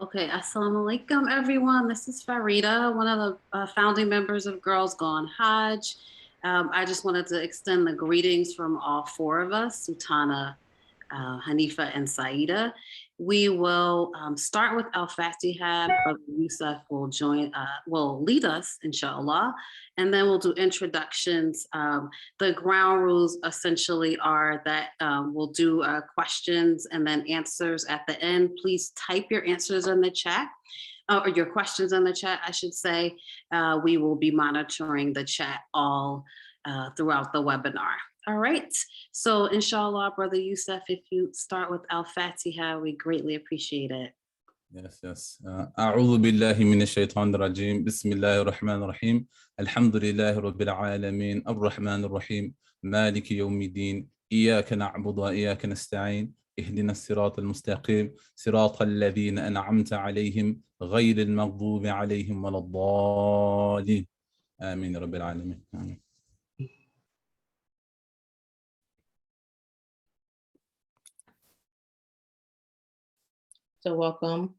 Okay, assalamu alaikum, everyone. This is Farida, one of the founding members of Girls Gone Hajj. I just wanted to extend the greetings from all four of us, Sultana, Hanifa, and Saida. We will start with Al-Fatiha. Brother Youssef will lead us, inshallah, and then we'll do introductions. The ground rules essentially are that we'll do questions and then answers at the end. Please type your answers in the chat, or your questions in the chat, I should say. We will be monitoring the chat all throughout the webinar. All right, so inshallah, Brother Youssef, if you start with Al-Fatiha, we greatly appreciate it. Yes. أعوذ بالله من الشيطان الرجيم. بسم الله الرحمن الرحيم. الحمد لله رب العالمين الرحمن الرحيم مالك يوم الدين إياك نعبد وإياك نستعين اهدنا الصراط المستقيم صراط الذين أنعمت عليهم غير المغضوب عليهم ولا الضالين آمين رب العالمين. آمين. So welcome.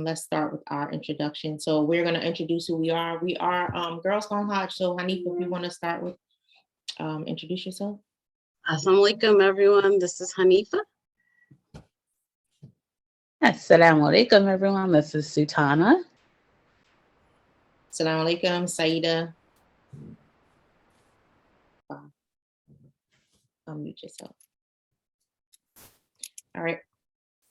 Let's start with our introduction. So we're going to introduce who we are. We are Girls Gone Hajj. So Hanifa, if you want to start with introduce yourself. Assalamu alaikum, everyone. This is Hanifa. Assalamu alaikum, everyone. This is Sultana. Assalamu alaikum, Saida. Unmute yourself. All right.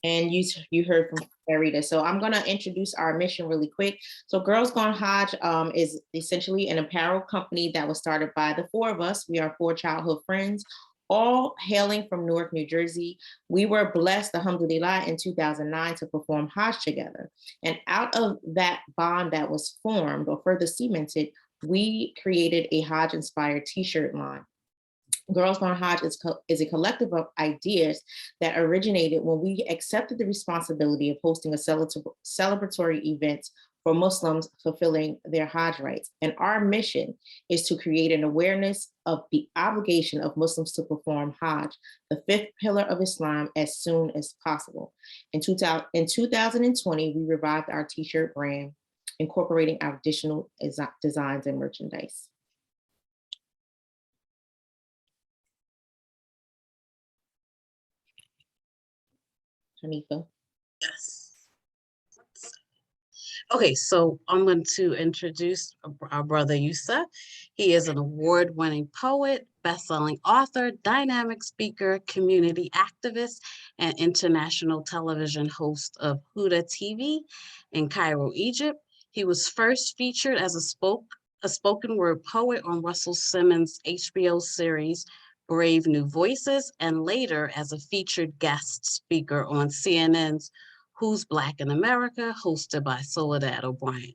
And you heard from Farida. So I'm going to introduce our mission really quick. So Girls Gone Hajj is essentially an apparel company that was started by the four of us. We are four childhood friends, all hailing from Newark, New Jersey. We were blessed, alhamdulillah, in 2009 to perform Hajj together. And out of that bond that was formed or further cemented, we created a Hajj-inspired t-shirt line. Girls Gone Hajj is a collective of ideas that originated when we accepted the responsibility of hosting a celebratory event for Muslims fulfilling their Hajj rights. And our mission is to create an awareness of the obligation of Muslims to perform Hajj, the fifth pillar of Islam, as soon as possible. In 2020, we revived our t-shirt brand, incorporating our additional designs and merchandise. Hanifa. Yes. Okay, so I'm going to introduce our brother Youssef. He is an award-winning poet, best-selling author, dynamic speaker, community activist, and international television host of Huda TV in Cairo, Egypt. He was first featured as a spoken word poet on Russell Simmons' HBO series, Brave New Voices, and later as a featured guest speaker on CNN's Who's Black in America, hosted by Soledad O'Brien.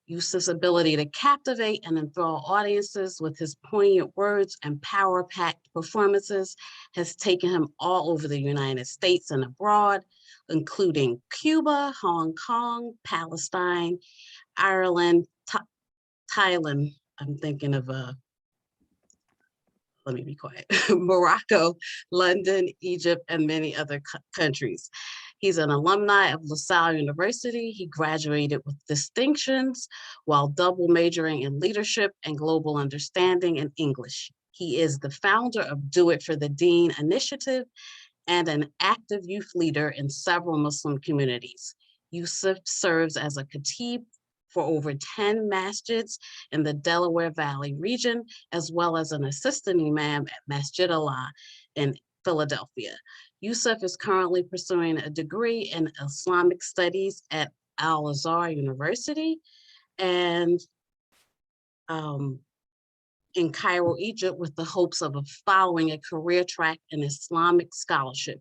Youssef's ability to captivate and enthrall audiences with his poignant words and power-packed performances has taken him all over the United States and abroad, including Cuba, Hong Kong, Palestine, Ireland, Thailand, I'm thinking of let me be quiet, Morocco, London, Egypt, and many other countries. He's an alumni of LaSalle University. He graduated with distinctions while double majoring in leadership and global understanding in English. He is the founder of Do It for the Deen initiative and an active youth leader in several Muslim communities. Youssef serves as a khatib for over 10 masjids in the Delaware Valley region, as well as an assistant imam at Masjid Allah in Philadelphia. Youssef is currently pursuing a degree in Islamic studies at Al-Azhar University and in Cairo, Egypt, with the hopes of following a career track in Islamic scholarship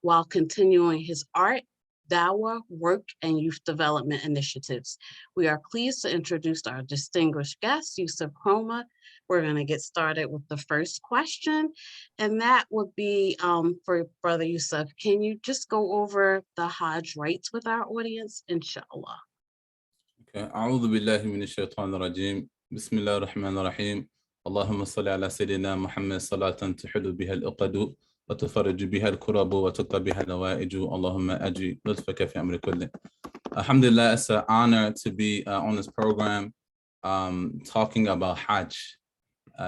while continuing his art, dawah, work, and youth development initiatives. We are pleased to introduce our distinguished guest, Youssef Kromah. We're going to get started with the first question, and that would be for Brother Youssef. Can you just go over the Hajj rites with our audience, inshallah? Okay. أعوذ بالله من الشيطان الرجيم. بسم الله الرحمن الرحيم. اللهم صل على سيدنا محمد صلاة تحل بها العقد وتفرج بها الكرب وتقضى بها النوائج. اللهم أجي لطفك في أمر كله. Alhamdulillah, it's an honor to be on this program talking about Hajj.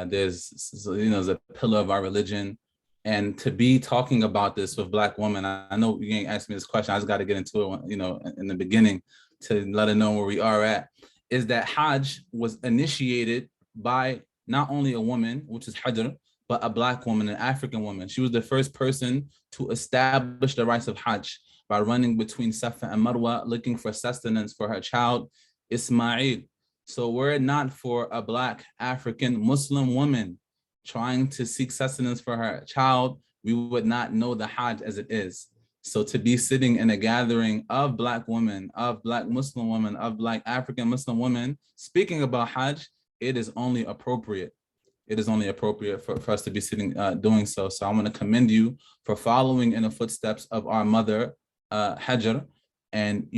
There's a pillar of our religion. And to be talking about this with Black women, I know you ain't asked me this question. I just got to get into it, in the beginning to let her know where we are at, is that Hajj was initiated by not only a woman, which is Hajr, but a Black woman, an African woman. She was the first person to establish the rites of Hajj by running between Safa and Marwa, looking for sustenance for her child, Ismail. So were it not for a Black African Muslim woman trying to seek sustenance for her child, we would not know the Hajj as it is. So to be sitting in a gathering of Black women, of Black Muslim women, of Black African Muslim women, speaking about Hajj, it is only appropriate. It is only appropriate for us to be sitting doing so. So I want to commend you for following in the footsteps of our mother, Hajr, and,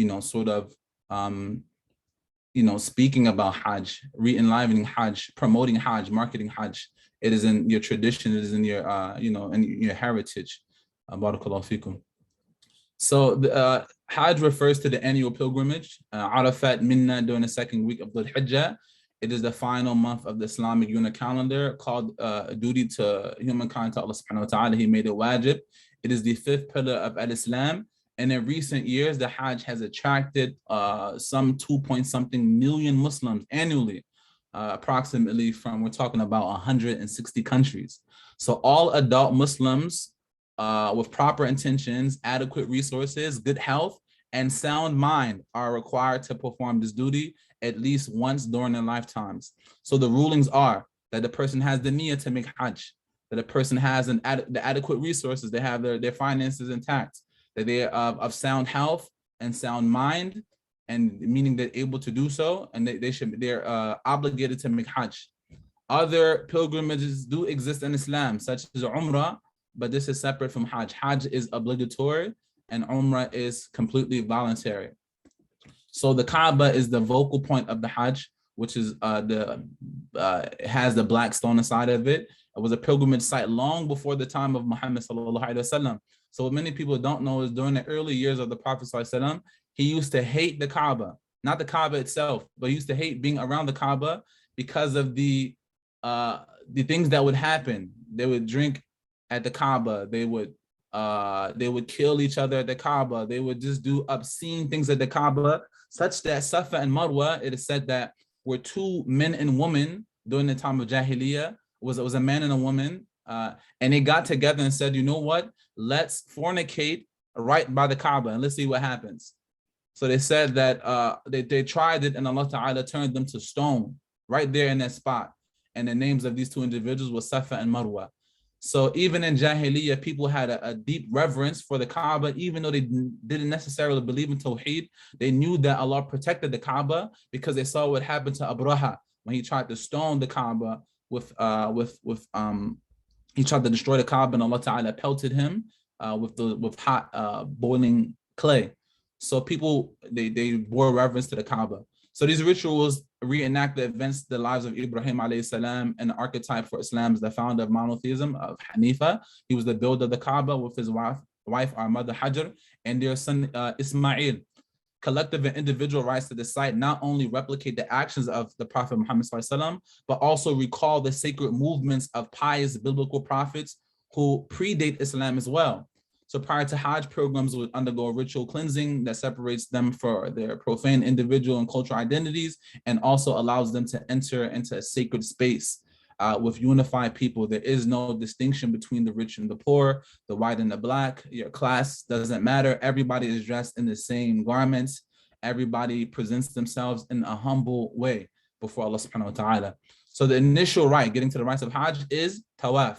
speaking about Hajj, re-enlivening Hajj, promoting Hajj, marketing Hajj. It is in your tradition, it is in your, in your heritage. Barakallahu fikum. So the Hajj refers to the annual pilgrimage, Arafat Minna, during the second week of Dhul Hijjah. It is the final month of the Islamic lunar calendar, called a duty to humankind, to Allah subhanahu wa ta'ala. He made it wajib. It is the fifth pillar of al-Islam. And in recent years, the Hajj has attracted some 2-point-something million Muslims annually, approximately we're talking about 160 countries. So all adult Muslims with proper intentions, adequate resources, good health, and sound mind are required to perform this duty at least once during their lifetimes. So the rulings are that the person has the niyyah to make Hajj, that the person has the adequate resources, they have their finances intact, that they are of sound health and sound mind, and meaning they're able to do so, and they're obligated to make Hajj. Other pilgrimages do exist in Islam, such as Umrah, but this is separate from Hajj. Hajj is obligatory and Umrah is completely voluntary. So the Kaaba is the vocal point of the Hajj, which is it has the black stone inside of it. It was a pilgrimage site long before the time of Muhammad sallallahu alaihi wasallam. So what many people don't know is during the early years of the Prophet sallallahu alaihi wasallam, he used to hate the Kaaba, not the Kaaba itself, but he used to hate being around the Kaaba because of the things that would happen. They would drink at the Kaaba. They would kill each other at the Kaaba. They would just do obscene things at the Kaaba, such that Safa and Marwa, it is said that were two men and women during the time of Jahiliyyah. It was a man and a woman, and they got together and said, you know what? Let's fornicate right by the Kaaba and let's see what happens. So they said that they tried it, and Allah Ta'ala turned them to stone right there in that spot. And the names of these two individuals were Safa and Marwa. So even in Jahiliyyah, people had a deep reverence for the Kaaba, even though they didn't necessarily believe in Tawheed. They knew that Allah protected the Kaaba because they saw what happened to Abraha when he tried to stone the Kaaba he tried to destroy the Kaaba, and Allah Ta'ala pelted him with hot boiling clay. So people, they bore reverence to the Kaaba. So these rituals reenact the events, the lives of Ibrahim alayhi salam, and the archetype for Islam is the founder of monotheism, of Hanifa. He was the builder of the Kaaba with his wife, our mother Hajr, and their son Ismail. Collective and individual rights to the site not only replicate the actions of the Prophet Muhammad ﷺ, but also recall the sacred movements of pious biblical prophets who predate Islam as well. So prior to Hajj, pilgrims would undergo ritual cleansing that separates them from their profane individual and cultural identities, and also allows them to enter into a sacred space with unified people. There is no distinction between the rich and the poor, the white and the black. Your class doesn't matter. Everybody is dressed in the same garments. Everybody presents themselves in a humble way before Allah subhanahu wa ta'ala. So the initial rite, getting to the rites of Hajj, is tawaf,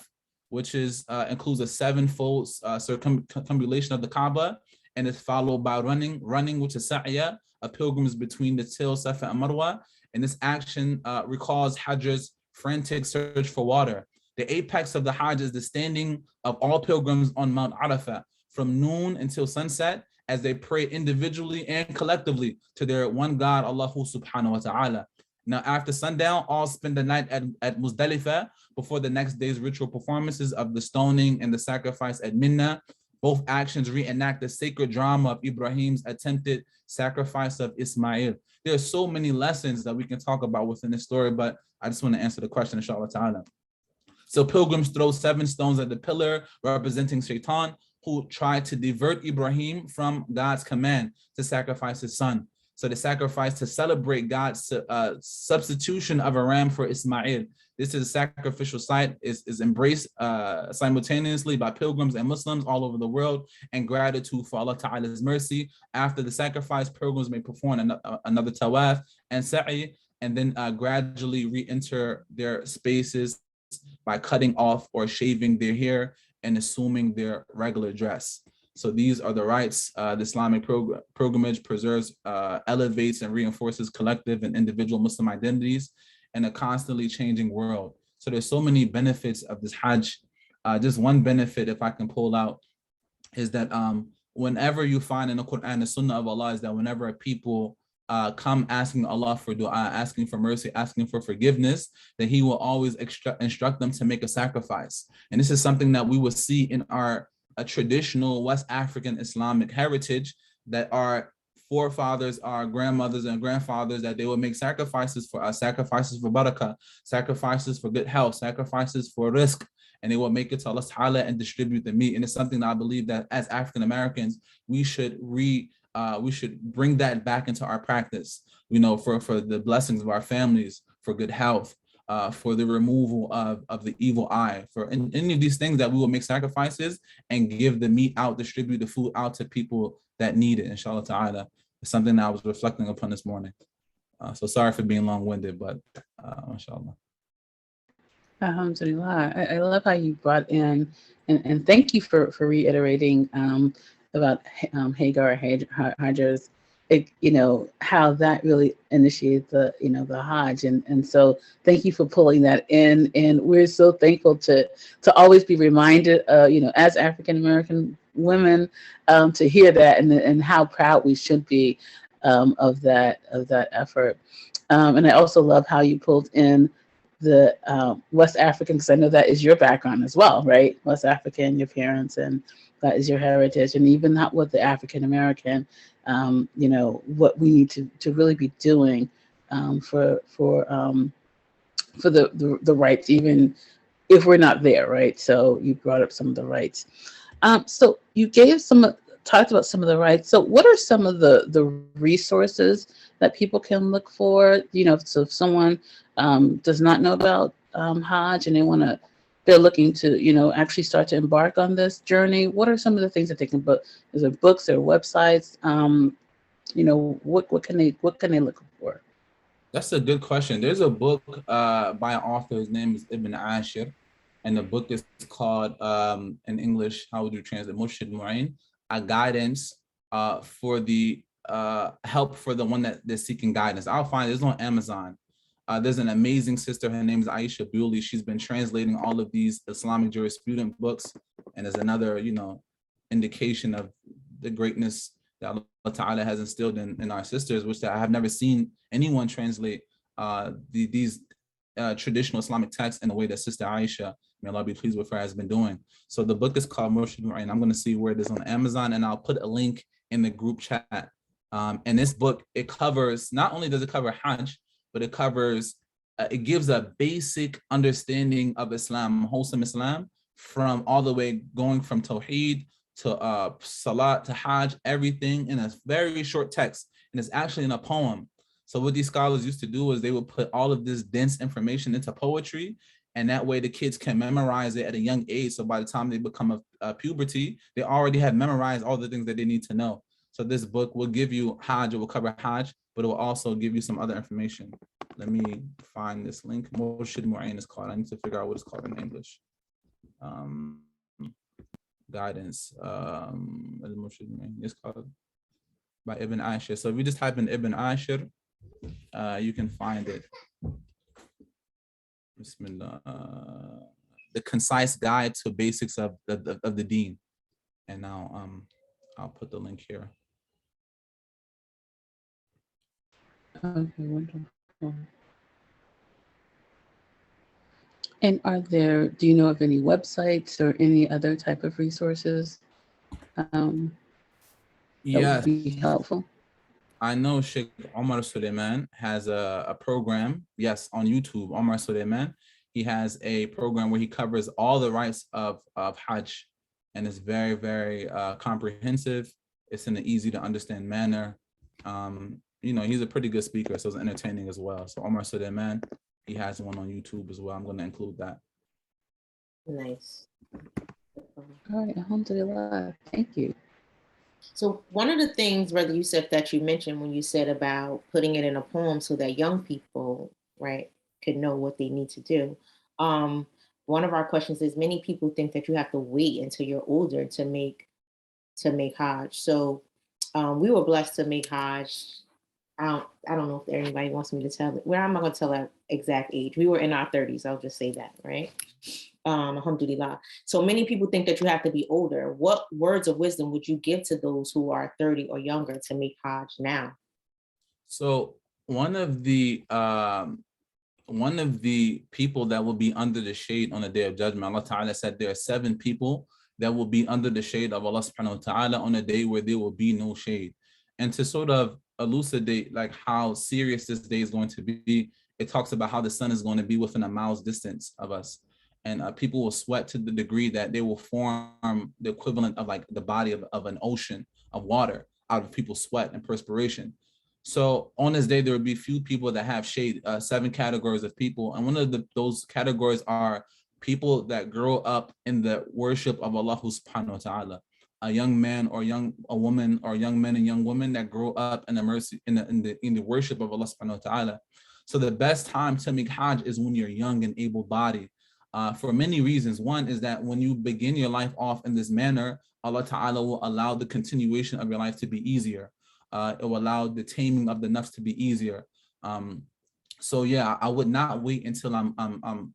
which is includes a sevenfold circumambulation of the Kaaba, and is followed by running, which is sa'ya, a pilgrimage between the Til, Safa, and Marwa. And this action recalls Hajj's frantic search for water. The apex of the Hajj is the standing of all pilgrims on Mount Arafat from noon until sunset, as they pray individually and collectively to their one God, Allah subhanahu wa ta'ala. Now, after sundown, all spend the night at Muzdalifah before the next day's ritual performances of the stoning and the sacrifice at Minna. Both actions reenact the sacred drama of Ibrahim's attempted sacrifice of Ismail. There are so many lessons that we can talk about within this story, but I just want to answer the question, inshallah ta'ala. So pilgrims throw 7 stones at the pillar representing Shaitan, who tried to divert Ibrahim from God's command to sacrifice his son. So the sacrifice to celebrate God's substitution of a ram for Ismail. This is a sacrificial site, is embraced simultaneously by pilgrims and Muslims all over the world, and gratitude for Allah Ta'ala's mercy. After the sacrifice, pilgrims may perform another tawaf and sa'i, and then gradually re-enter their spaces by cutting off or shaving their hair and assuming their regular dress. So these are the rites. The Islamic pilgrimage preserves, elevates, and reinforces collective and individual Muslim identities in a constantly changing world. So there's so many benefits of this Hajj. Just one benefit, if I can pull out, is that whenever you find in the Quran, the Sunnah of Allah is that whenever people come asking Allah for dua, asking for mercy, asking for forgiveness, that He will always instruct them to make a sacrifice. And this is something that we will see in our traditional West African Islamic heritage, that our forefathers, our grandmothers and grandfathers, that they will make sacrifices for us, sacrifices for barakah, sacrifices for good health, sacrifices for rizq, and they will make it to Allah Ta'ala and distribute the meat. And it's something that I believe that as African Americans, we should bring that back into our practice, for the blessings of our families, for good health, for the removal of the evil eye, for any of these things, that we will make sacrifices and give the meat out, distribute the food out to people that need it, inshallah ta'ala. It's something that I was reflecting upon this morning. So sorry for being long-winded, but inshallah. Alhamdulillah. I love how you brought in, and thank you for reiterating about Hagar, Hajar's, how that really initiated the Hajj. And so thank you for pulling that in. And we're so thankful to always be reminded, as African-American women, to hear that and how proud we should be of that effort. And I also love how you pulled in the West African, because I know that is your background as well, right? West African, your parents, and that is your heritage. And even not with the African American, what we need to really be doing for the rights, even if we're not there, right? So you brought up some of the rights. So you talked about some of the rights. So what are some of the resources that people can look for? So if someone does not know about Hajj and they're looking to, actually start to embark on this journey, what are some of the things that they can book? Is there books or websites? What can they look for? That's a good question. There's a book by an author. His name is Ibn Ashir, and the book is called, in English, how would you translate? Murshid Mu'in, a guidance for the help for the one that they're seeking guidance. I'll find it's on Amazon. There's an amazing sister. Her name is Aisha Bewley. She's been translating all of these Islamic jurisprudence books, and is another, indication of the greatness that Allah Ta'ala has instilled in our sisters, which I have never seen anyone translate these traditional Islamic texts in the way that Sister Aisha, may Allah be pleased with her, has been doing. So the book is called Murshid Mu'in. I'm going to see where it is on Amazon, and I'll put a link in the group chat. And this book, it covers, not only does it cover Hajj, but it covers, it gives a basic understanding of Islam, wholesome Islam, from all the way going from Tawheed to Salat to Hajj, everything in a very short text. And it's actually in a poem. So what these scholars used to do is they would put all of this dense information into poetry, and that way the kids can memorize it at a young age. So by the time they become a puberty, they already have memorized all the things that they need to know. So this book will give you Hajj, it will cover Hajj, but it will also give you some other information. Let me find this link. Murshid Mu'in is called. I need to figure out what it's called in English. Guidance. Murshid Mu'in is called by Ibn Ashir. So if you just type in Ibn Ashir, you can find it. Bismillah. The concise guide to basics of the deen. And now I'll put the link here. Okay, wonderful. And do you know of any websites or any other type of resources? That would Yes, be helpful. I know Sheikh Omar Suleiman has a program, yes, on YouTube, Omar Suleiman. He has a program where he covers all the rites of Hajj, and it's very, very comprehensive. It's in an easy to understand manner. He's a pretty good speaker, so it's entertaining as well. So Omar Suleiman, he has one on YouTube as well. I'm going to include that. Nice. All right, alhamdulillah. Thank you. So one of the things, Brother Youssef, that you mentioned when you said about putting it in a poem so that young people, right, could know what they need to do. One of our questions is many people think that you have to wait until you're older to make Hajj. So we were blessed to make Hajj. I don't know if anybody wants me to tell it. Well, I'm not going to tell that exact age. We were in our 30s. I'll just say that, right? Alhamdulillah. So many people think that you have to be older. What words of wisdom would you give to those who are 30 or younger to make Hajj now? So one of the people that will be under the shade on the day of judgment, Allah Ta'ala said there are 7 people that will be under the shade of Allah Subhanahu wa Ta'ala on a day where there will be no shade. And to sort of elucidate like how serious this day is going to be, it talks about how the sun is going to be within a mile's distance of us. And people will sweat to the degree that they will form the equivalent of like the body of an ocean of water out of people's sweat and perspiration. So on this day, there will be few people that have shade, 7 categories of people. And one of those categories are people that grow up in the worship of Allah subhanahu wa ta'ala. A young man or a woman, or young men and young women that grow up in the mercy in the worship of Allah subhanahu wa ta'ala. So the best time to make Hajj is when you're young and able-bodied. For many reasons. One is that when you begin your life off in this manner, Allah Ta'ala will allow the continuation of your life to be easier. It will allow the taming of the nafs to be easier. So yeah, I would not wait until I'm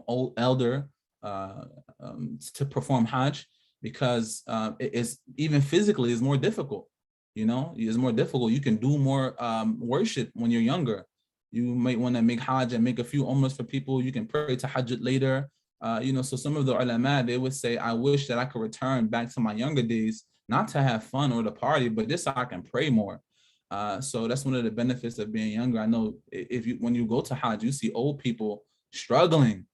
old, elder to perform Hajj, because it is even physically is more difficult. It's more difficult. You can do more worship when you're younger. You might want to make Hajj and make a few umrahs for people. You can pray to Hajj later. So some of the ulama, they would say, I wish that I could return back to my younger days, not to have fun or to party, but just so I can pray more. So that's one of the benefits of being younger. I know when you go to Hajj, you see old people struggling,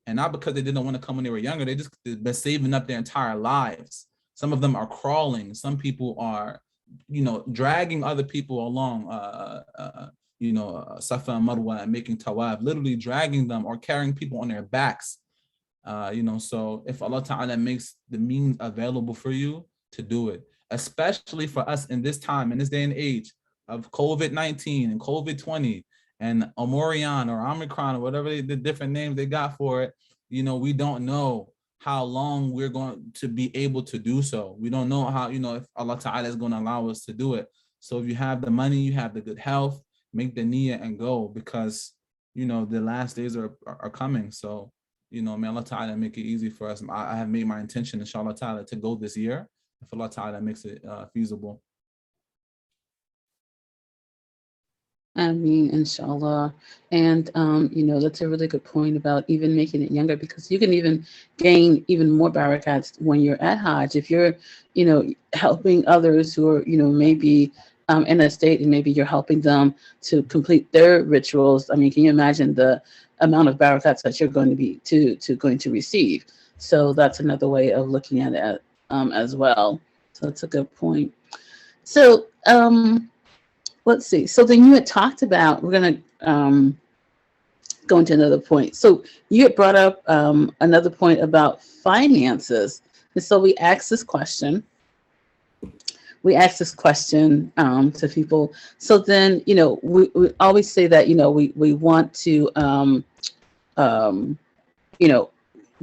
and not because they didn't want to come when they were younger. They've been saving up their entire lives. Some of them are crawling. Some people are, dragging other people along. Safa and Marwa, and making tawaf, literally dragging them or carrying people on their backs. So if Allah Ta'ala makes the means available for you to do it, especially for us in this time, in this day and age of COVID-19 and COVID-20 and Omorion or Omicron or whatever the different names they got for it, we don't know how long we're going to be able to do so. We don't know how, if Allah Ta'ala is going to allow us to do it. So if you have the money, you have the good health, make the niyyah and go, because the last days are coming. So may Allah Ta'ala make it easy for us. I have made my intention, inshallah Ta'ala, to go this year if Allah Ta'ala makes it feasible. I mean, inshallah. And, that's a really good point about even making it younger, because you can even gain even more barakats when you're at Hajj. If you're, helping others who are, maybe in a state, and maybe you're helping them to complete their rituals. I mean, can you imagine the amount of barakats that you're going to be going to receive? So that's another way of looking at it as well. So that's a good point. So, let's see. So then you had talked about, we're going to go into another point. So you had brought up another point about finances. And so we asked this question. To people. So then, we always say that, we want to,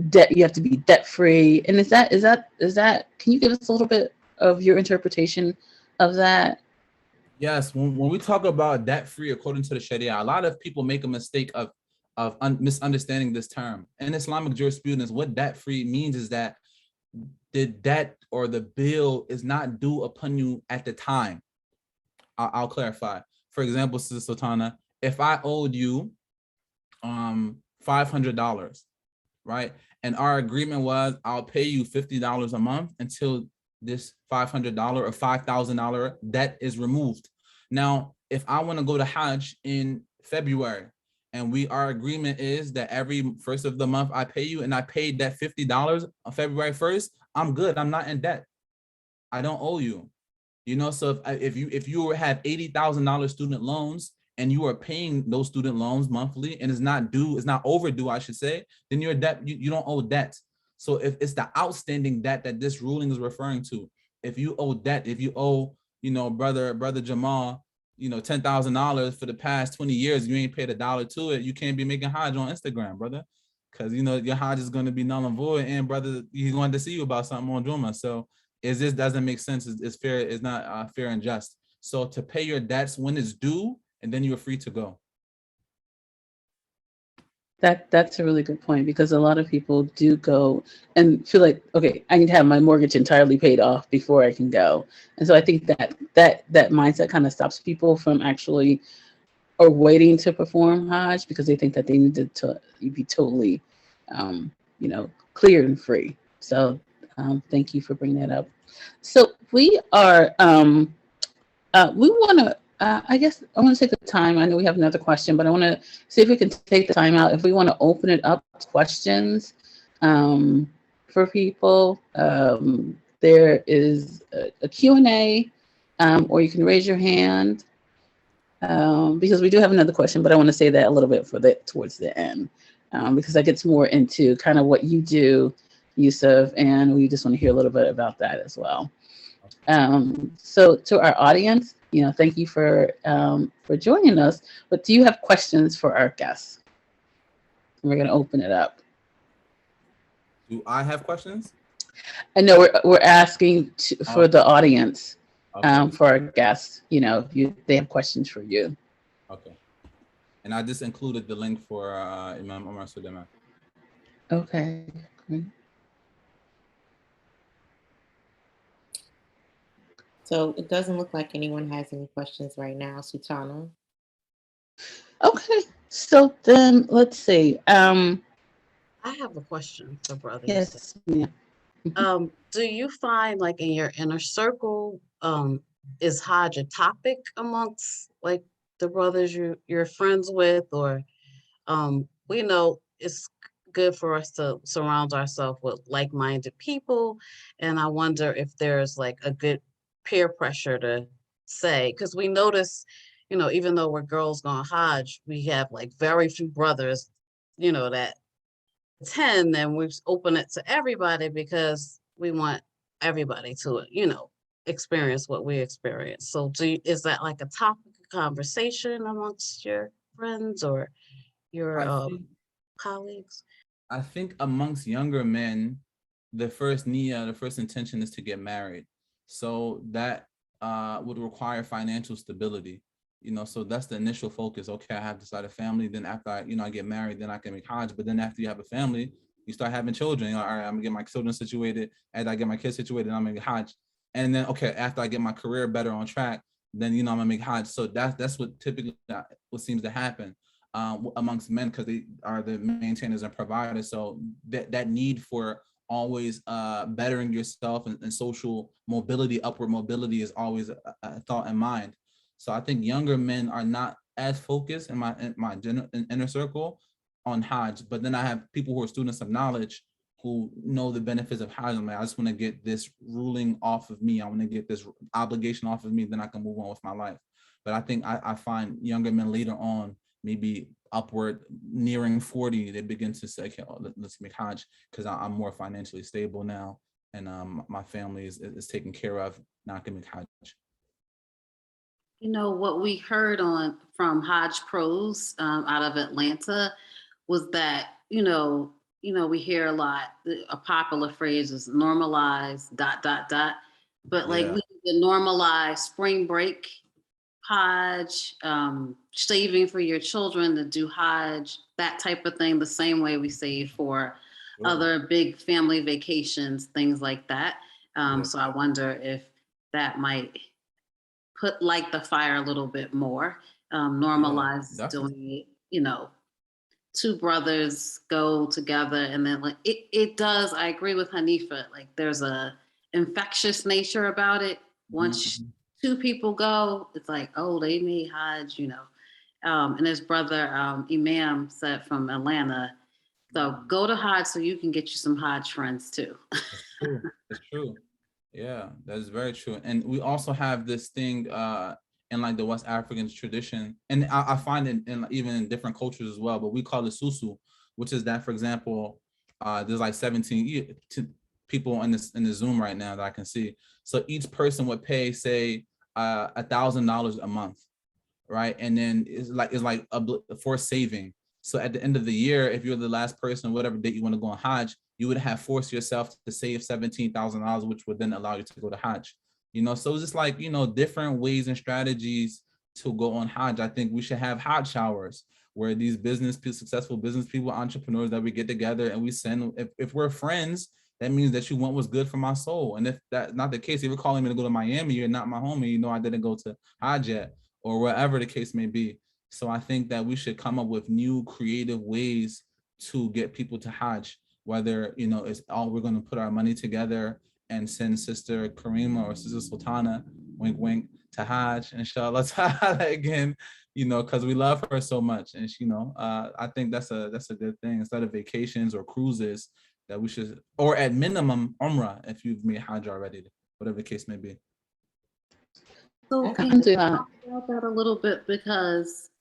debt, you have to be debt free. And is that, can you give us a little bit of your interpretation of that? Yes, when we talk about debt free according to the Sharia, a lot of people make a mistake of misunderstanding this term. In Islamic jurisprudence, what debt free means is that the debt or the bill is not due upon you at the time. I'll clarify. For example, Sister Sultana, if I owed you $500, right? And our agreement was I'll pay you $50 a month until this $500 or $5,000 debt is removed. Now, if I want to go to Hajj in February, and our agreement is that every first of the month I pay you, and I paid that $50 on February 1st, I'm good. I'm not in debt. I don't owe you. You know, so if you have $80,000 student loans and you are paying those student loans monthly and it's not due, it's not overdue, I should say, then you're debt. You don't owe debt. So if it's the outstanding debt that this ruling is referring to, if you owe debt, if you owe, brother Jamal, $10,000 for the past 20 years, you ain't paid $1 to it, you can't be making Hajj on Instagram, brother, because your Hajj is going to be null and void, and brother, he's going to see you about something on Juma. So this doesn't make sense. It's fair. It's not fair and just. So to pay your debts when it's due, and then you're free to go. That's a really good point, because a lot of people do go and feel like, okay, I need to have my mortgage entirely paid off before I can go. And so I think that mindset kind of stops people from actually or waiting to perform Hajj, because they think that they need to be totally, clear and free. So thank you for bringing that up. So we are, we want to, I guess I want to take the time. I know we have another question, but I want to see if we can take the time out. If we want to open it up to questions for people, there is a Q&A, or you can raise your hand, because we do have another question, but I want to say that a little bit towards the end, because that gets more into kind of what you do, Youssef, and we just want to hear a little bit about that as well. So to our audience, thank you for joining us. But do you have questions for our guests? We're going to open it up. Do I have questions? I know we're asking for the audience, okay. For our guests. If they have questions for you. Okay. And I just included the link for Imam Omar Suleiman. Okay. Great. So it doesn't look like anyone has any questions right now, Sultana. Okay, so then let's see. I have a question for Brother Youssef. Yes. Yeah. Do you find, like, in your inner circle, is Hajj a topic amongst, like, the brothers you're friends with, or we know it's good for us to surround ourselves with like-minded people, and I wonder if there's like a good peer pressure to say, because we notice, even though we're girls going Hajj, we have like very few brothers, that attend, and we open it to everybody because we want everybody to, experience what we experience. So is that like a topic of conversation amongst your friends or your colleagues? I think amongst younger men, the first niyyah, the first intention is to get married. So that would require financial stability. So that's the initial focus. Okay, I have to start a family. Then after I get married, then I can make Hajj. But then after you have a family, you start having children. All right, I'm gonna get my children situated. As I get my kids situated, I'm gonna make Hajj. And then, okay, after I get my career better on track, then I'm gonna make Hajj. So that's what typically what seems to happen amongst men, because they are the maintainers and providers. So that need for always bettering yourself and social mobility, upward mobility, is always a thought in mind. So I think younger men are not as focused in my inner circle on Hajj. But then I have people who are students of knowledge who know the benefits of Hajj. I'm like, I just want to get this ruling off of me. I want to get this obligation off of me. Then I can move on with my life. But I think I find younger men later on, maybe upward nearing 40, they begin to say, okay, let's make Hajj, because I'm more financially stable now, and my family is taken care of. Now I can make Hajj. What we heard from Hajj Pros out of Atlanta was that, we hear a lot, a popular phrase is normalize ... But like, we need to normalize spring break Hajj, saving for your children to do Hajj, that type of thing, the same way we save for other big family vacations, things like that. So I wonder if that might light the fire a little bit more, normalize doing it, two brothers go together, and then like it does. I agree with Hanifa, like there's an infectious nature about it. Once Mhm. two people go, it's like, oh, they made Hajj, and his brother Imam said from Atlanta, so go to Hajj so you can get you some Hajj friends too. It's true. It's true. Yeah, that's very true. And we also have this thing in like the West African tradition, and I find it in even in different cultures as well. But we call it susu, which is that, for example, there's like 17 people in the Zoom right now that I can see. So each person would pay, say, $1,000 a month, right? And then it's like for saving. So at the end of the year, if you're the last person, whatever date you want to go on Hajj, you would have forced yourself to save $17,000, which would then allow you to go to Hajj. So it's just like, different ways and strategies to go on Hajj. I think we should have Hajj showers where these successful business people, entrepreneurs, that we get together and we send, if we're friends, that means that you want what's good for my soul. And if that's not the case, if you're calling me to go to Miami, you're not my homie, I didn't go to Hajj yet, or wherever the case may be. So I think that we should come up with new creative ways to get people to Hajj, whether, it's all we're going to put our money together and send Sister Karima or Sister Sultana, wink, wink, to Hajj, inshallah ta'ala again, because we love her so much. And, I think that's a good thing. Instead of vacations or cruises, that we should, or at minimum, Umrah, if you've made Hajj already, whatever the case may be. So can you talk about that a little bit? Because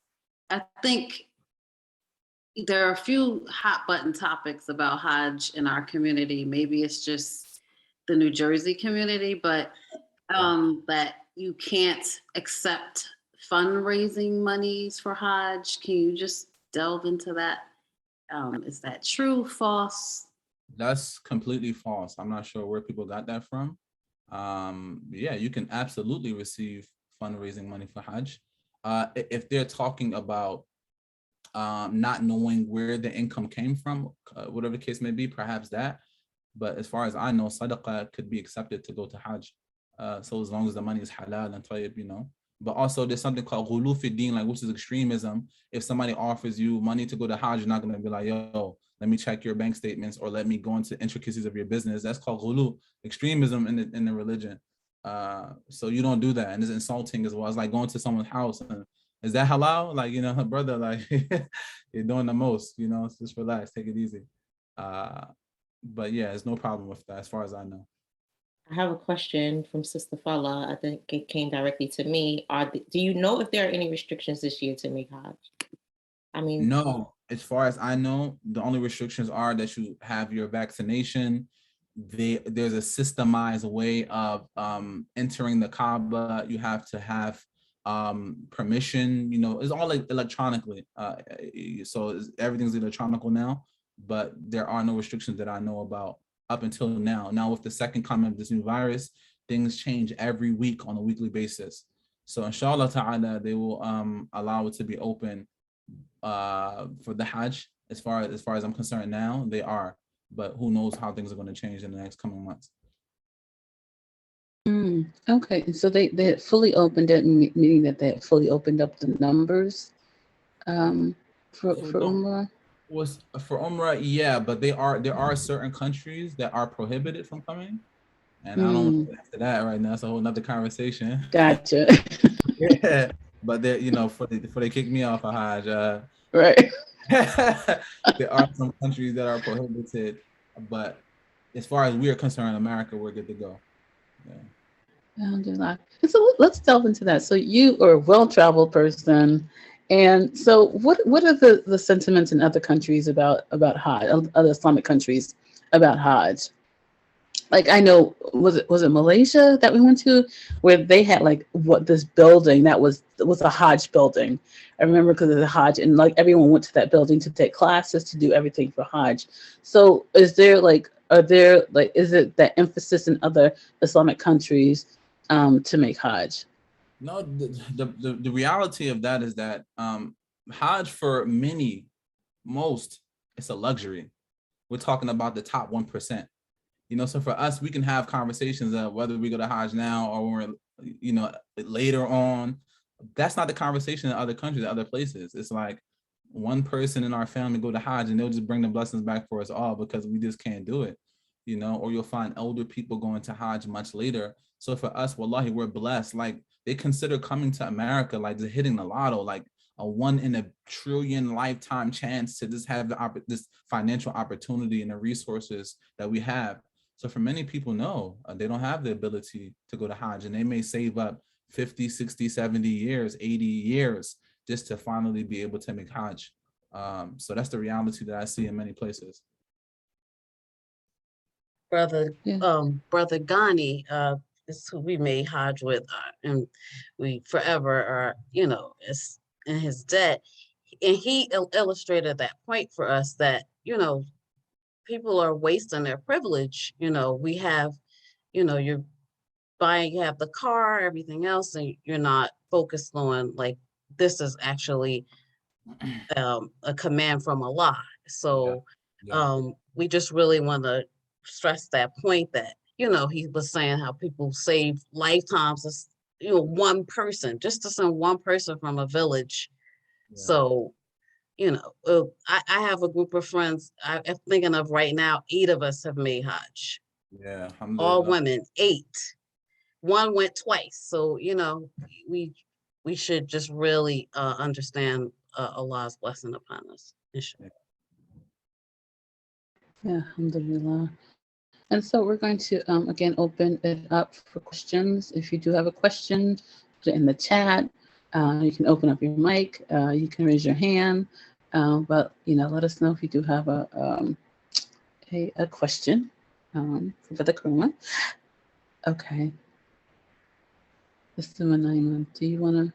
I think there are a few hot button topics about Hajj in our community. Maybe it's just the New Jersey community, but that you can't accept fundraising monies for Hajj. Can you just delve into that? Is that true, false? That's completely false. I'm not sure where people got that from. Yeah, you can absolutely receive fundraising money for Hajj. If they're talking about not knowing where the income came from, whatever the case may be, perhaps that. But as far as I know, sadaqah could be accepted to go to Hajj. So as long as the money is halal and tayyib. But also there's something called ghulu fi din, like, which is extremism. If somebody offers you money to go to Hajj, you're not going to be like, yo, let me check your bank statements or let me go into intricacies of your business. That's called ghulu, extremism in the religion. So you don't do that. And it's insulting as well. It's like going to someone's house and, is that halal? Like, brother, like, you're doing the most, just relax, take it easy. But yeah, there's no problem with that as far as I know. I have a question from Sister Fala. I think it came directly to me. Do you know if there are any restrictions this year to make Hajj? I mean, no, as far as I know, the only restrictions are that you have your vaccination. There's a systemized way of entering the Kaaba. You have to have permission. It's all like electronically. So everything's electronical now, but there are no restrictions that I know about up until now. Now, with the second coming of this new virus, things change every week on a weekly basis. So inshallah ta'ala, they will allow it to be open for the Hajj. As far as I'm concerned now, they are, but who knows how things are going to change in the next coming months. Okay, so they had fully opened it, meaning that they had fully opened up the numbers for Umrah. Was for Umrah, yeah, but there are certain countries that are prohibited from coming, and I don't want to get into that right now. It's a whole nother conversation. Gotcha. Yeah, but they, before they kick me off of Hajj, right. there are some countries that are prohibited, but as far as we are concerned, America, we're good to go. Yeah. So let's delve into that. So you are a well-traveled person, and so what are the sentiments in other countries about Hajj, other Islamic countries about Hajj? Like, I know, was it Malaysia that we went to, where they had like this building that was a Hajj building. I remember because of the Hajj, and like everyone went to that building to take classes, to do everything for Hajj. So is it that emphasis in other Islamic countries to make Hajj? No, the reality of that is that Hajj for most, it's a luxury. We're talking about the top 1%. So for us, we can have conversations of whether we go to Hajj now or when we're, later on. That's not the conversation in other countries, other places. It's like one person in our family go to Hajj and they'll just bring the blessings back for us all because we just can't do it. you know, or you'll find elder people going to Hajj much later. So for us, wallahi, we're blessed. Like they consider coming to America like they're hitting the lotto, like a 1 in a trillion lifetime chance to just have this financial opportunity and the resources that we have. So for many people, no, they don't have the ability to go to Hajj, and they may save up 50, 60, 70 years, 80 years just to finally be able to make Hajj. So that's the reality that I see in many places. Brother, Yeah. Brother Ghani, is who we made Hajj with, and we forever are, you know, is in his debt. And he illustrated that point for us that, you know, people are wasting their privilege. You know, we have, you know, you're buying, you have the car, everything else, and you're not focused on like, this is actually a command from Allah. So we just really want to stress that point that, you know, he was saying how people save lifetimes of, you know, one person, just to send one person from a village. So, you know, I have a group of friends I'm thinking of right now. 8 of us have made Hajj. Yeah, all women, 8. One went twice. So, you know, we should just really understand Allah's blessing upon us. Inshallah. Yeah, alhamdulillah. And so we're going to, again, open it up for questions. If you do have a question, put it in the chat. You can open up your mic. You can raise your hand. But, you know, let us know if you do have a question for the Kromah. Okay. Mr. Manaiman, do you want to?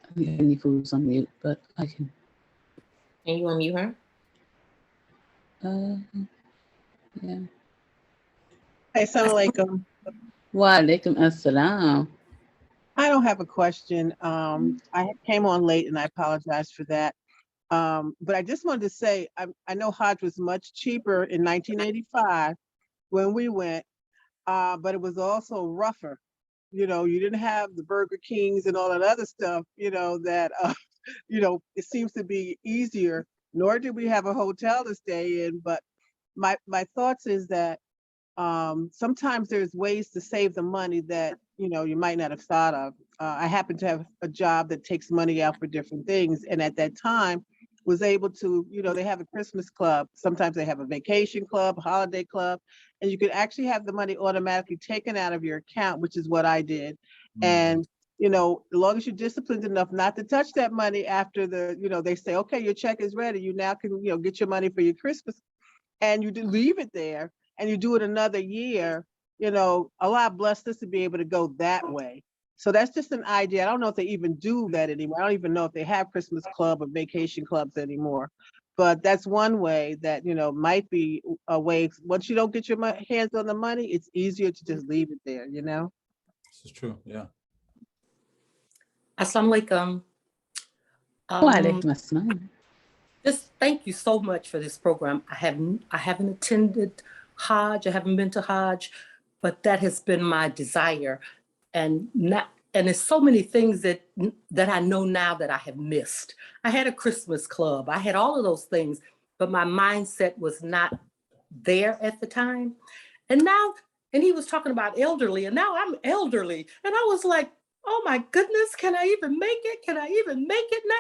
I think Any Food's on mute, but I can. Can you unmute her? Yeah. Assalamu alaikum. Wa alaikum assalam. I don't have a question. I came on late and I apologize for that. But I just wanted to say, I know Hajj was much cheaper in 1985 when we went, but it was also rougher. You know, you didn't have the Burger Kings and all that other stuff, you know, that, you know, it seems to be easier, nor did we have a hotel to stay in. But my thoughts is that sometimes there's ways to save the money that, you know, you might not have thought of. I happen to have a job that takes money out for different things. And at that time was able to, you know, they have a Christmas club. Sometimes they have a vacation club, holiday club, and you could actually have the money automatically taken out of your account, which is what I did. And, you know, as long as you're disciplined enough not to touch that money after the, you know, they say, okay, your check is ready. You now can, you know, get your money for your Christmas, and you leave it there and you do it another year, you know, Allah blessed us to be able to go that way. So that's just an idea. I don't know if they even do that anymore. I don't even know if they have Christmas club or vacation clubs anymore. But that's one way that, you know, might be a way. Once you don't get your hands on the money, it's easier to just leave it there, you know? This is true, yeah. Assalamu alaikum. Wa alaikum assalam. Just thank you so much for this program. I haven't attended Hajj. I haven't been to Hajj, but that has been my desire. And there's so many things that I know now that I have missed. I had a Christmas club. I had all of those things, but my mindset was not there at the time. And now, and he was talking about elderly, and now I'm elderly. And I was like, oh my goodness, can I even make it? Can I even make it now?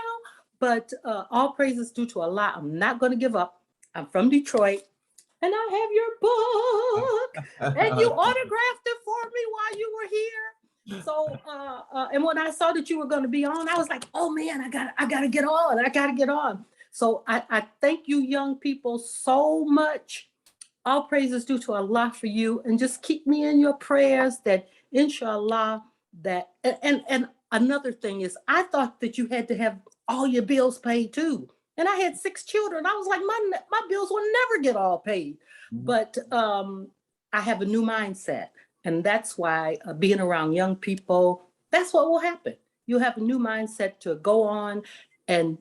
But all praises due to Allah. I'm not going to give up. I'm from Detroit, and I have your book, and you autographed it for me while you were here. So, and when I saw that you were going to be on, I was like, oh man, I gotta get on. I gotta get on. So I thank you, young people, so much. All praises due to Allah for you, and just keep me in your prayers that inshallah that, and another thing is, I thought that you had to have all your bills paid too. And I had 6 children. I was like, my bills will never get all paid. But I have a new mindset. And that's why being around young people, that's what will happen. You have a new mindset to go on and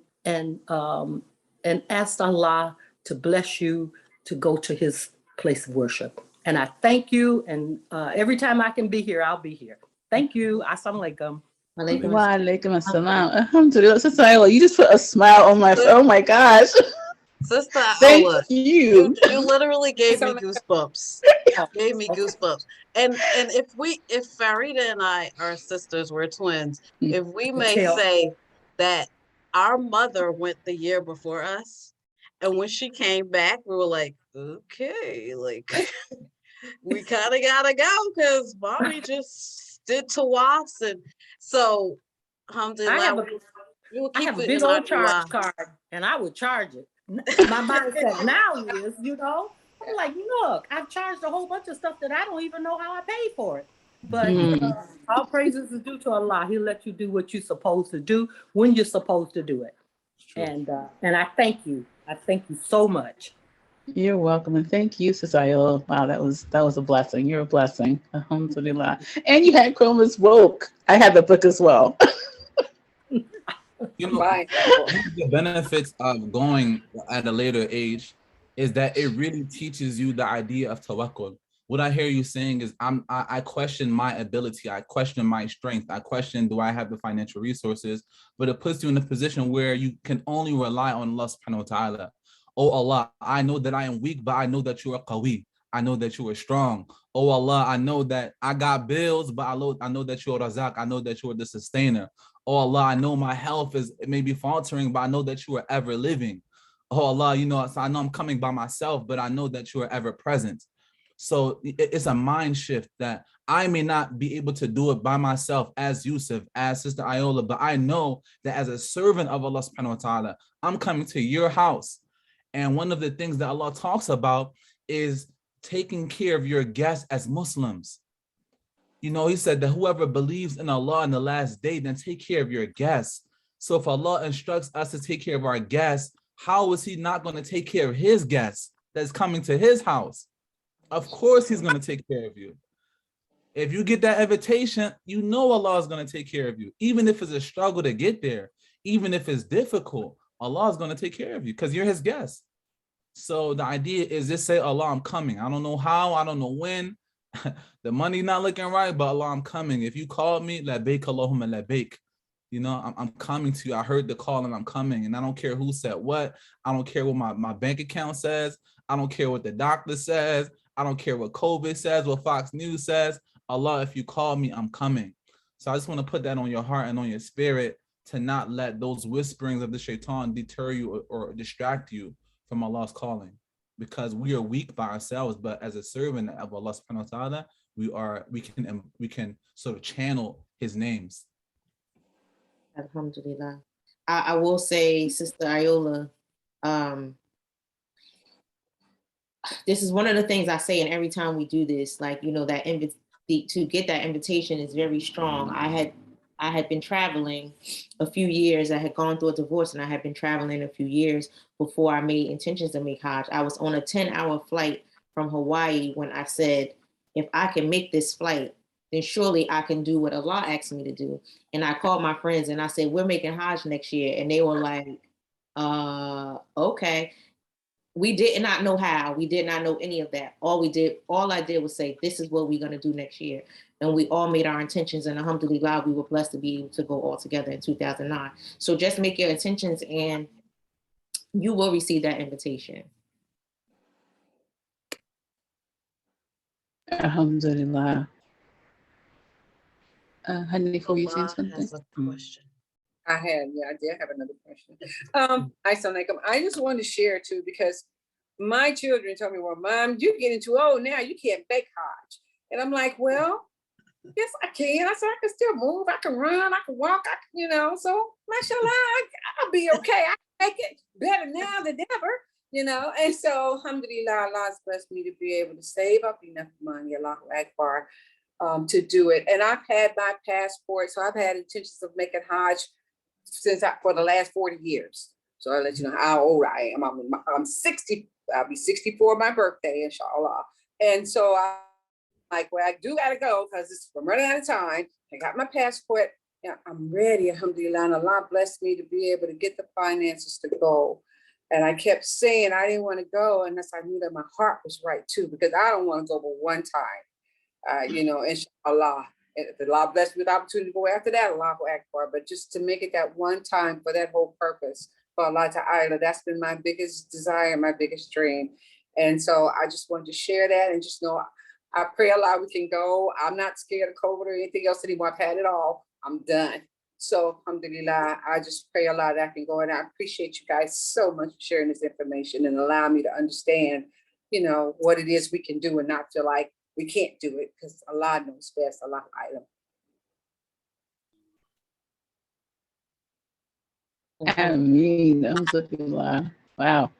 ask Allah to bless you to go to his place of worship. And I thank you. And every time I can be here, I'll be here. Thank you. Assalamu alaikum. Walaikum Wa assalam. alaikum assalam. Alhamdulillah. Sister Iola, you just put a smile on my face. Oh my gosh. Sister Thank Ola, you. you literally gave me So goosebumps. Oh, Gave me okay. goosebumps. And if Farida and I are sisters, we're twins, if we The may tail. say that our mother went the year before us, and when she came back, we were like, okay, like we kind of gotta go because mommy just did tawafs, and so I alhamdulillah, have a we will I keep have a it big in our old charge dua. card, and I would charge it. My mindset now is, I'm like, look, I've charged a whole bunch of stuff that I don't even know how I paid for it. But all praises is due to Allah. He'll let you do what you're supposed to do when you're supposed to do it. And I thank you. I thank you so much. You're welcome. And thank you, Sister Iola. Wow, that was a blessing. You're a blessing. Alhamdulillah. And you had Kromah's book. I had the book as well. You know, bye. one of the benefits of going at a later age is that it really teaches you the idea of tawakkul. What I hear you saying is I question my ability, I question my strength, I question do I have the financial resources, but it puts you in a position where you can only rely on Allah subhanahu wa ta'ala. Oh Allah, I know that I am weak, but I know that you are qawi. I know that you are strong. Oh Allah, I know that I got bills, but I know that you are razak. I know that you are the sustainer. Oh Allah, I know my health is it may be faltering, but I know that you are ever living. Oh Allah, so I know I'm coming by myself, but I know that you are ever present. So it's a mind shift that I may not be able to do it by myself as Youssef, as Sister Iola, but I know that as a servant of Allah subhanahu wa ta'ala, I'm coming to your house. And one of the things that Allah talks about is taking care of your guests as Muslims. He said that whoever believes in Allah in the last day, then take care of your guests. So if Allah instructs us to take care of our guests, how is he not going to take care of his guests that's coming to his house? Of course he's going to take care of you. If you get that invitation, you know Allah is going to take care of you. Even if it's a struggle to get there, even if it's difficult, Allah is going to take care of you because you're his guest. So the idea is just say, Allah, I'm coming. I don't know how, I don't know when. The money not looking right, but Allah, I'm coming. If you called me, labbaik Allahumma labbaik. I'm coming to you. I heard the call and I'm coming. And I don't care who said what. I don't care what my bank account says. I don't care what the doctor says. I don't care what COVID says, what Fox News says. Allah, if you call me, I'm coming. So I just want to put that on your heart and on your spirit to not let those whisperings of the shaitan deter you or distract you from Allah's calling. Because we are weak by ourselves, but as a servant of Allah subhanahu wa ta'ala, we can sort of channel his names. Alhamdulillah. I will say, Sister Iola, this is one of the things I say, and every time we do this, like, that to get that invitation is very strong. I had been traveling a few years. I had gone through a divorce, and I had been traveling a few years before I made intentions to make Hajj. I was on a 10-hour flight from Hawaii when I said, if I can make this flight, then surely I can do what Allah asked me to do. And I called my friends and I said, we're making Hajj next year. And they were like, okay. We did not know how. We did not know any of that. All I did was say, this is what we're going to do next year. And we all made our intentions. And alhamdulillah, we were blessed to be able to go all together in 2009. So just make your intentions and you will receive that invitation. Alhamdulillah. Hanifa, were you saying something? Has a question. I did have another question. I just wanted to share too, because my children told me, well, Mom, you're getting too old now. You can't bake Hajj. And I'm like, well, yes, I can. I said, I can still move. I can run. I can walk. So mashallah, I'll be okay. I can make it better now than ever, And so, alhamdulillah, Allah's blessed me to be able to save up enough money, Allahu Akbar, to do it. And I've had my passport. So I've had intentions of making Hajj for the last 40 years. So I'll let you know how old I am. I'm 60. I'll be 64 my birthday, inshallah. And so I'm like, well, I do gotta go because I'm running out of time. I got my passport. Yeah, I'm ready, alhamdulillah. And Allah blessed me to be able to get the finances to go. And I kept saying I didn't want to go unless I knew that my heart was right too, because I don't want to go but one time, inshallah. If the Allah bless me with the opportunity to go after that, Allahu Akbar. But just to make it that one time for that whole purpose, for Allah Ta'ala, that's been my biggest desire, my biggest dream. And so I just wanted to share that and just know I pray Allah we can go. I'm not scared of COVID or anything else anymore. I've had it all. I'm done. So alhamdulillah, I just pray Allah that I can go. And I appreciate you guys so much for sharing this information and allow me to understand, you know, what it is we can do and not feel like we can't do it because Allah knows best. Allah Alam. Ameen. Alhamdulillah. Wow.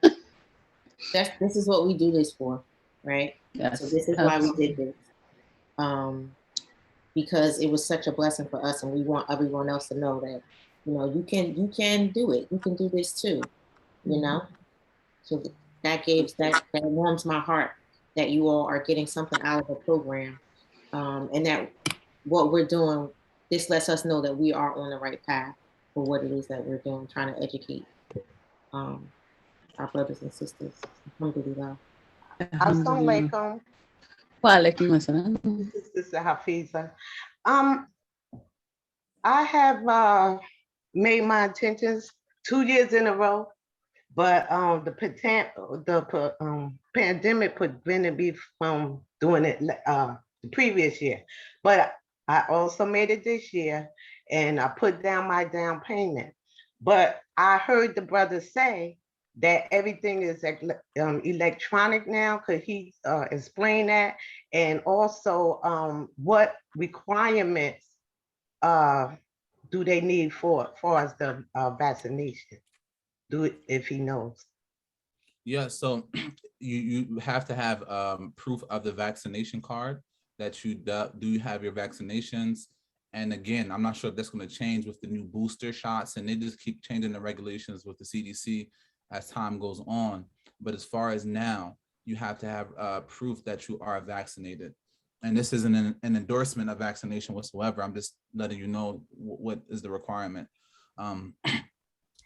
This is what we do this for, right? Yes. So this is why we did this. Because it was such a blessing for us, and we want everyone else to know that, you know, you can do it. You can do this too, you know. So that warms my heart that you all are getting something out of the program, and that what we're doing, this lets us know that we are on the right path for what it is that we're doing, trying to educate our brothers and sisters. Alhamdulillah. Alhamdulillah. Assalamualaikum. Wa alaikum assalam. This is Sister Hafiza. I have made my intentions 2 years in a row, but the pandemic prevented me from doing it the previous year. But I also made it this year, and I put down my down payment. But I heard the brother say that everything is electronic now. Could he explain that? And also, what requirements do they need for as the vaccination? If he knows. Yeah, so you have to have proof of the vaccination card that you do have your vaccinations. And again, I'm not sure if that's going to change with the new booster shots, and they just keep changing the regulations with the CDC as time goes on. But as far as now, you have to have proof that you are vaccinated. And this isn't an endorsement of vaccination whatsoever. I'm just letting you know what is the requirement.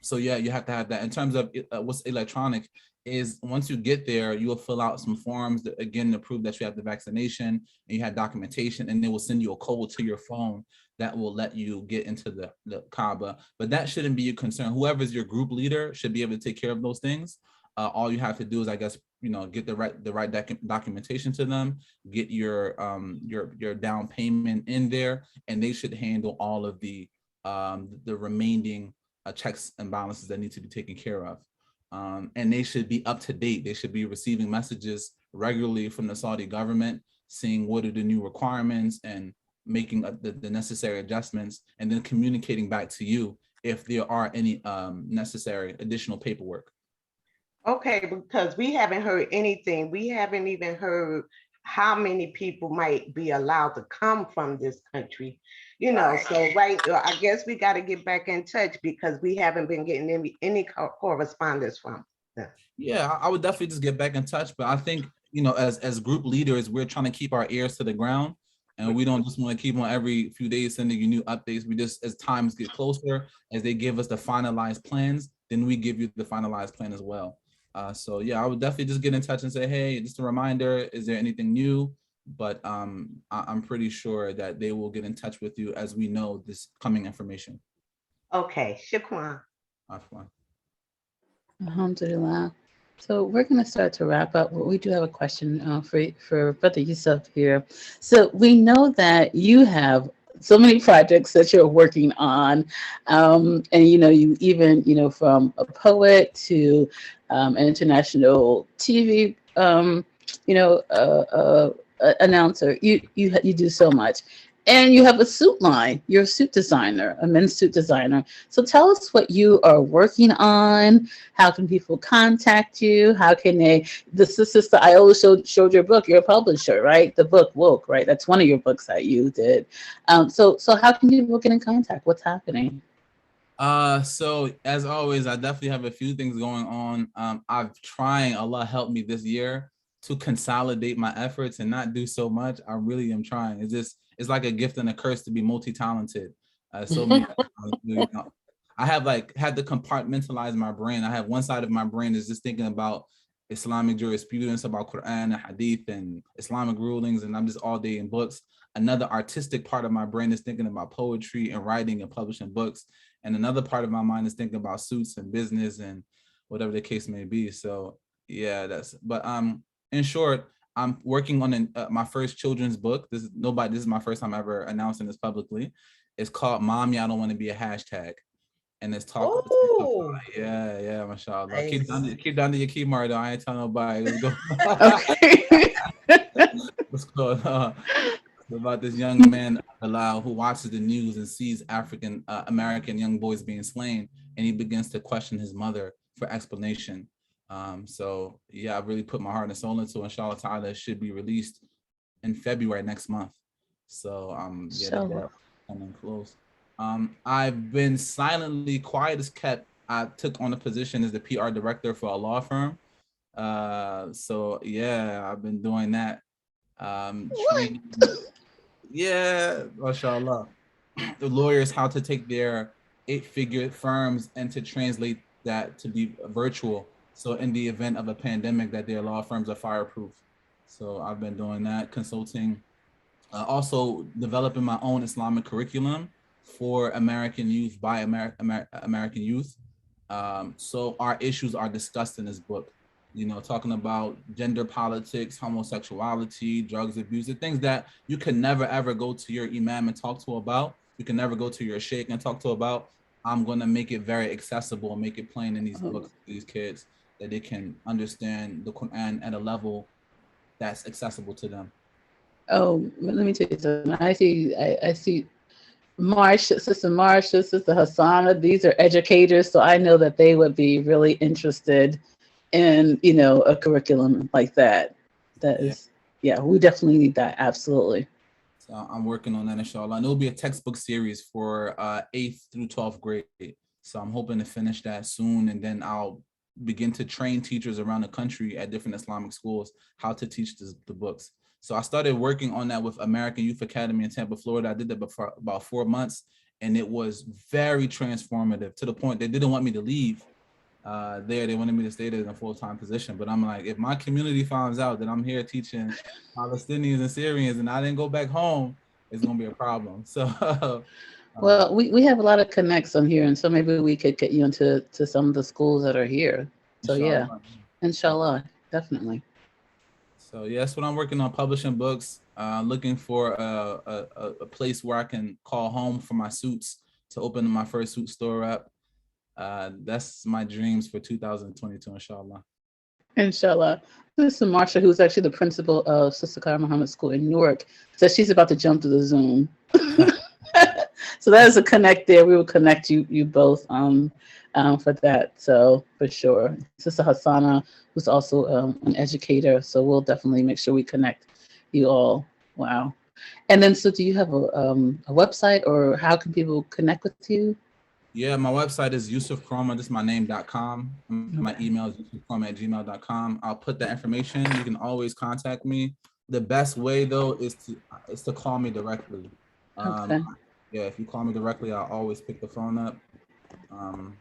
So yeah, you have to have that. In terms of what's electronic is once you get there, you will fill out some forms that, again, to prove that you have the vaccination and you have documentation, and they will send you a code to your phone that will let you get into the Kaaba. But that shouldn't be your concern. Whoever's your group leader should be able to take care of those things. All you have to do is, I guess, you know, get the right documentation to them, get your down payment in there, and they should handle all of the remaining checks and balances that need to be taken care of. And they should be up to date. They should be receiving messages regularly from the Saudi government, seeing what are the new requirements and making the necessary adjustments, and then communicating back to you if there are any necessary additional paperwork. Okay, because we haven't heard anything. We haven't even heard how many people might be allowed to come from this country, you know. So I guess we got to get back in touch because we haven't been getting any correspondence from them. Yeah, I would definitely just get back in touch. But I think, you know, as group leaders, we're trying to keep our ears to the ground, and we don't just want to keep on every few days sending you new updates. We just, as times get closer, as they give us the finalized plans, then we give you the finalized plan as well. So yeah, I would definitely just get in touch and say, hey, just a reminder, is there anything new? But I'm pretty sure that they will get in touch with you as we know this coming information. Okay, shukran. Afwan. Alhamdulillah. So we're going to start to wrap up. We do have a question for Brother Youssef here. So we know that you have so many projects that you're working on, and you know, you even, you know, from a poet to an international TV, you know, announcer. You do so much, and you have a suit line. You're a suit designer, a men's suit designer. So tell us what you are working on. How can people contact you? How can they? Sister, I always showed your book. You're a publisher, right? The book Woke, right? That's one of your books that you did. So how can people get in contact? What's happening? So as always, I definitely have a few things going on. I'm trying, Allah help me this year, to consolidate my efforts and not do so much. I really am trying. It's like a gift and a curse to be multi-talented. So many, you know, I have had to compartmentalize my brain. I have one side of my brain is just thinking about Islamic jurisprudence about Quran and Hadith and Islamic rulings, and I'm just all day in books. Another artistic part of my brain is thinking about poetry and writing and publishing books. And another part of my mind is thinking about suits and business and whatever the case may be. So yeah, but in short, I'm working on my first children's book. This is my first time ever announcing this publicly. It's called Mommy, I Don't Want to Be a Hashtag. And it's talking. Yeah, mashallah. Nice. Keep down to your key, Mardo. I ain't telling nobody. Let's go. Okay. Let's go. About this young man, Bilal, who watches the news and sees African American young boys being slain, and he begins to question his mother for explanation. So yeah, I really put my heart and soul into it. Inshallah ta'ala, it should be released in February next month. So yeah, coming close. I've been silently quiet as kept. I took on a position as the PR director for a law firm. So yeah, I've been doing that. Training, yeah, mashallah. The lawyers how to take their 8-figure firms and to translate that to be virtual. So in the event of a pandemic, that their law firms are fireproof. So I've been doing that, consulting. Also developing my own Islamic curriculum for American youth by American youth. So our issues are discussed in this book, you know, talking about gender politics, homosexuality, drugs abuse, the things that you can never ever go to your imam and talk to about. You can never go to your sheikh and talk to about. I'm going to make it very accessible and make it plain in these books for these kids, that they can understand the Quran at a level that's accessible to them. Oh, let me tell you something. I see Marsha, Sister Marsha, Sister Hassana. These are educators, so I know that they would be really interested in, you know, a curriculum like that. That is, yeah, we definitely need that. Absolutely. So I'm working on that, inshallah. And it'll be a textbook series for 8th through 12th grade. So I'm hoping to finish that soon, and then I'll begin to train teachers around the country at different Islamic schools how to teach the books. So I started working on that with American Youth Academy in Tampa, Florida. I did that for about 4 months, and it was very transformative, to the point they didn't want me to leave there. They wanted me to stay there in a full-time position. But I'm like, if my community finds out that I'm here teaching Palestinians and Syrians and I didn't go back home, it's going to be a problem. So well, we have a lot of connects on here, and so maybe we could get you into some of the schools that are here. So yeah, inshallah, definitely. So yeah, that's what I'm working on, publishing books, looking for a place where I can call home for my suits, to open my first suit store up. That's my dreams for 2022, inshallah. Inshallah. Sister Marsha, who's actually the principal of Sister Kara Muhammad School in Newark, says she's about to jump to the Zoom. So that is a connect there. We will connect you both for that. So for sure. Sister Hassana, who's also an educator. So we'll definitely make sure we connect you all. Wow. And then, so do you have a website, or how can people connect with you? Yeah, my website is Youssef Kromah, this is my name.com. My email is youssefkromah@gmail.com. I'll put that information. You can always contact me. The best way though is to call me directly. Okay. Yeah, if you call me directly, I'll always pick the phone up. And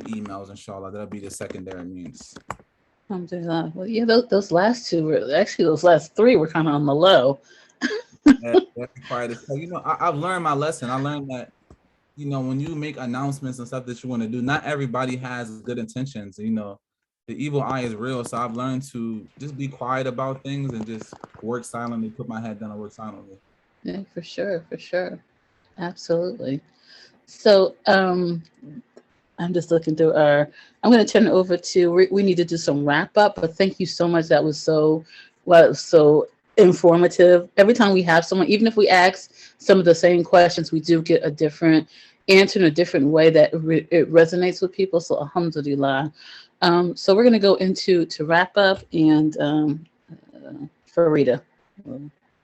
emails, inshallah, that'll be the secondary means. Well, yeah, those last two were actually, those last three were kind of on the low. That's required. So, you know, I've learned my lesson. I learned that, you know, when you make announcements and stuff that you want to do, not everybody has good intentions. You know, the evil eye is real. So I've learned to just be quiet about things and just work silently, put my head down and work silently. Yeah, for sure. Absolutely. So I'm just looking through I'm going to turn it over to, we need to do some wrap up, but thank you so much. That was so informative. Every time we have someone, even if we ask some of the same questions, we do get a different answer in a different way that it resonates with people. So alhamdulillah. So we're going to go into wrap up, and Farida.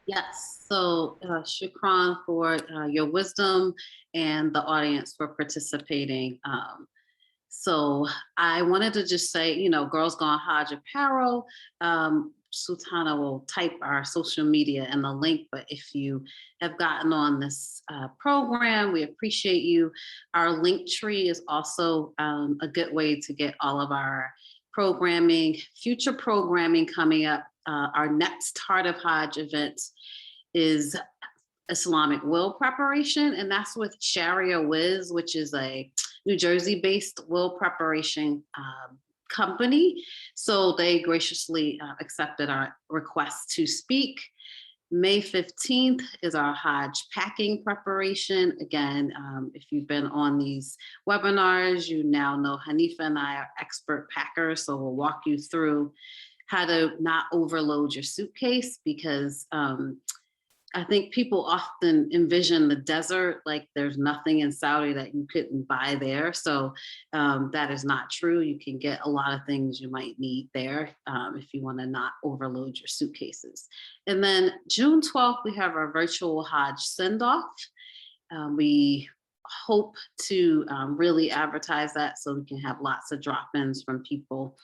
Yes, so shukran for your wisdom and the audience for participating. So I wanted to just say, you know, Girls Gone Hajj apparel, Sultana will type our social media and the link, but if you have gotten on this program, we appreciate you. Our link tree is also a good way to get all of our programming, future programming coming up. Our next Heart of Hajj event is Islamic will preparation, and that's with Sharia Wiz, which is a New Jersey-based will preparation company. So they graciously accepted our request to speak. May 15th is our Hajj packing preparation. Again, if you've been on these webinars, you now know Hanifa and I are expert packers, so we'll walk you through how to not overload your suitcase, because I think people often envision the desert like there's nothing in Saudi that you couldn't buy there. So that is not true. You can get a lot of things you might need there if you want to not overload your suitcases. And then June 12th, we have our virtual Hajj send-off. We hope to really advertise that so we can have lots of drop-ins from people.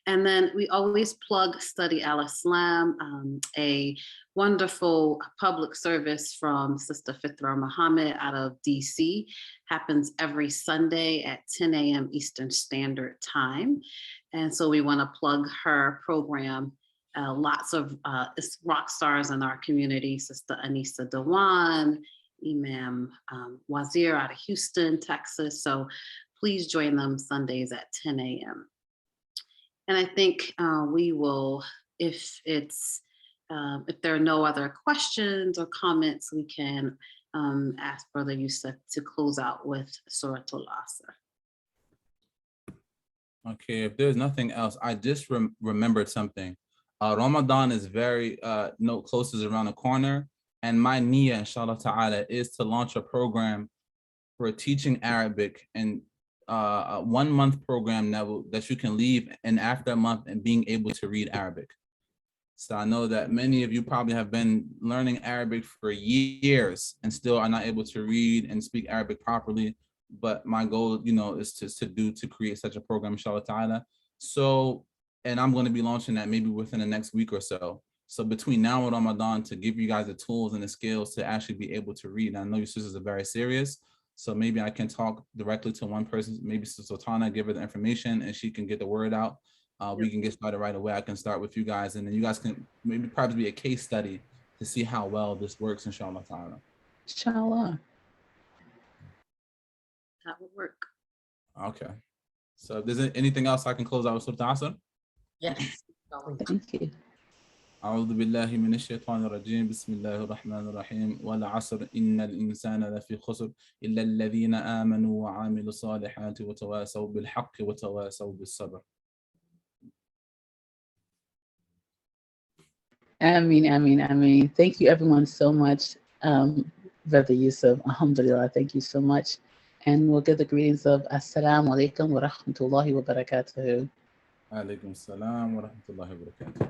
And then we always plug Study Al-Islam, a wonderful public service from Sister Fitra Muhammad out of DC. Happens every Sunday at 10 a.m. Eastern Standard Time. And so we want to plug her program. Lots of rock stars in our community, Sister Anissa Dewan, Imam Wazir out of Houston, Texas. So please join them Sundays at 10 a.m. And I think we will, if there are no other questions or comments, we can ask Brother Youssef to close out with Surah Al-Asr. Okay, if there's nothing else, I just remembered something. Ramadan is very, close is around the corner. And my niyyah, inshallah ta'ala, is to launch a program for teaching Arabic, and a 1 month program that you can leave, and after a month and being able to read Arabic. So I know that many of you probably have been learning Arabic for years and still are not able to read and speak Arabic properly. But my goal, is to create such a program, inshallah ta'ala. So, and I'm going to be launching that maybe within the next week or so. So between now and Ramadan, to give you guys the tools and the skills to actually be able to read. And I know your sisters are very serious. So maybe I can talk directly to one person, maybe Sultana, give her the information and she can get the word out. We can get started right away. I can start with you guys, and then you guys can maybe perhaps be a case study to see how well this works, inshallah ta'ala. Inshallah. That would work. Okay. So if there's anything else I can close out with Surah Asr? Yes. Thank you. أعوذ بالله من الشيطان الرجيم بسم الله الرحمن الرحيم والعصر إن الإنسان لفي خسر إلا الذين آمنوا وعملوا الصالحات وتواصوا بالحق وتواصوا بالصبر. Ameen, ameen, ameen. Thank you everyone so much. Brother Youssef, alhamdulillah, thank you so much. And we'll give the greetings of Assalamu alaikum wa rahmatullahi wa barakatuhu. Alaikum salam wa rahmatullahi wa barakatuh.